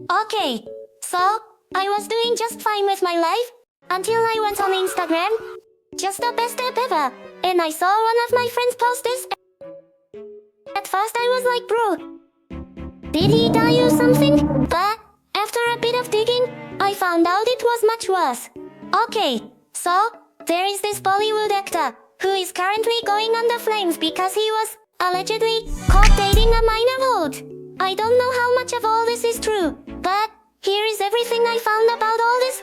Okay, so I was doing just fine with my life until I went on Instagram. Just the best app ever. And I saw one of my friends post this. At first I was like, bro, did he die or something? But after a bit of digging, I found out it was much worse. Okay, so there is this Bollywood actor who is currently going under flames because he was allegedly caught dating a minor hood. I don't know how much of all this is true, but here is everything I found about all this.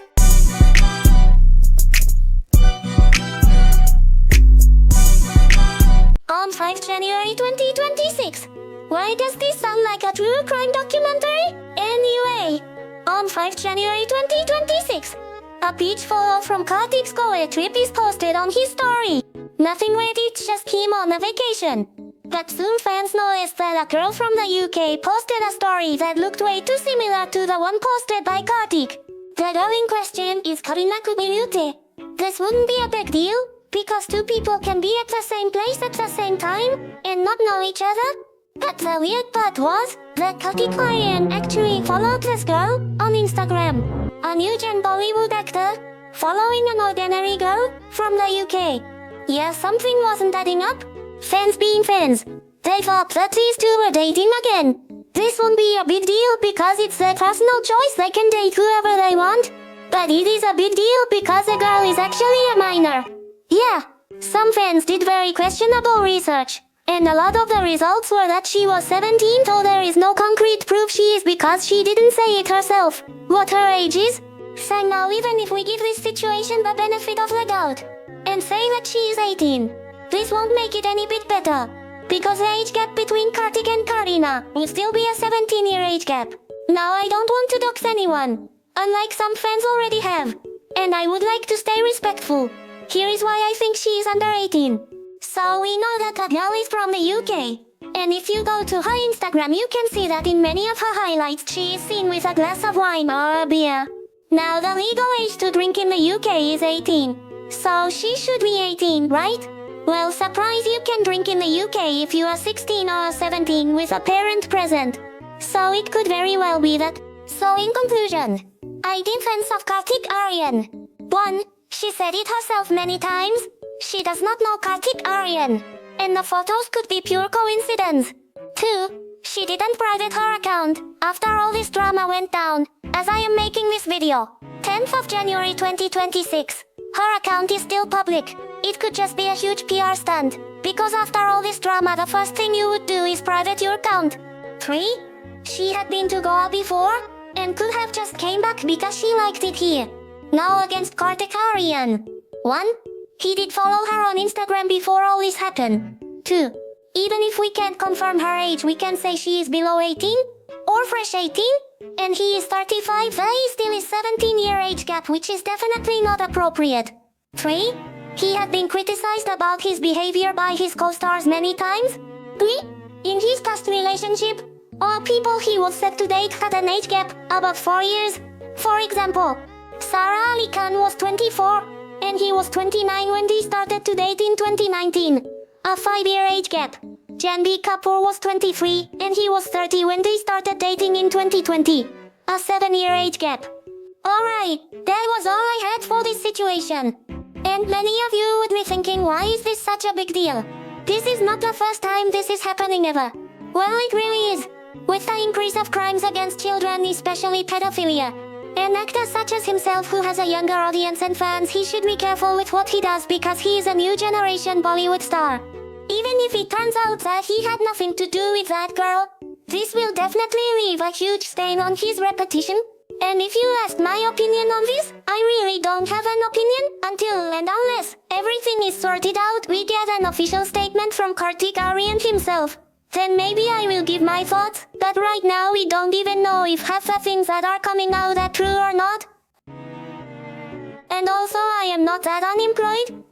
On 5 January 2026. Why does this sound like a true crime documentary? Anyway, on 5 January 2026, a beach photo from Kartik's Goa trip is posted on his story. Nothing weird, it's just him on a vacation. But soon fans noticed that a girl from the UK posted a story that looked way too similar to the one posted by Kartik. The girl in question is Karina Kubilute. This wouldn't be a big deal, because two people can be at the same place at the same time and not know each other. But the weird part was that Kartik Aryan actually followed this girl on Instagram. A new-gen Bollywood actor following an ordinary girl from the UK. Yeah, something wasn't adding up. Fans being fans, they thought that these two were dating again. This won't be a big deal because it's their personal choice, they can date whoever they want. But it is a big deal because the girl is actually a minor. Yeah, some fans did very questionable research, and a lot of the results were that she was 17, though there is no concrete proof she is because she didn't say it herself what her age is. So now even if we give this situation the benefit of the doubt and say that she is 18, this won't make it any bit better, because the age gap between Kartik and Karina will still be a 17-year age gap. Now I don't want to dox anyone, unlike some fans already have, and I would like to stay respectful. Here is why I think she is under 18. So we know that the girl is from the UK, and if you go to her Instagram you can see that in many of her highlights she is seen with a glass of wine or a beer. Now the legal age to drink in the UK is 18, so she should be 18, right? Well, surprise, you can drink in the UK if you are 16 or 17 with a parent present. So it could very well be that. So in conclusion, I defense of Kartik Aryan. 1. She said it herself many times. She does not know Kartik Aryan, and the photos could be pure coincidence. 2. She didn't private her account after all this drama went down, as I am making this video. 10th of January 2026. Her account is still public. It could just be a huge PR stunt, because after all this drama the first thing you would do is private your account. 3. She had been to Goa before, and could have just came back because she liked it here. Now against Kartik Aryan. 1. He did follow her on Instagram before all this happened. 2. Even if we can't confirm her age, we can say she is below 18, or fresh 18, and he is 35, there is still a 17-year age gap, which is definitely not appropriate. 3. He had been criticized about his behavior by his co-stars many times. 3. In his past relationship, all people he was set to date had an age gap above 4 years. For example, Sara Ali Khan was 24, and he was 29 when they started to date in 2019. A 5-year age gap. Janvi Kapoor was 23, and he was 30 when they started dating in 2020. A 7-year age gap. Alright, that was all I had for this situation. And many of you would be thinking, why is this such a big deal? This is not the first time this is happening ever. Well, it really is. With the increase of crimes against children, especially pedophilia, an actor such as himself who has a younger audience and fans, he should be careful with what he does because he is a new generation Bollywood star. Even if it turns out that he had nothing to do with that girl, this will definitely leave a huge stain on his reputation. And if you ask my opinion on this, I really don't have an opinion until and unless everything is sorted out, we get an official statement from Kartik Aryan himself. Then maybe I will give my thoughts, but right now we don't even know if half the things that are coming out are true or not. And also I am not that unemployed.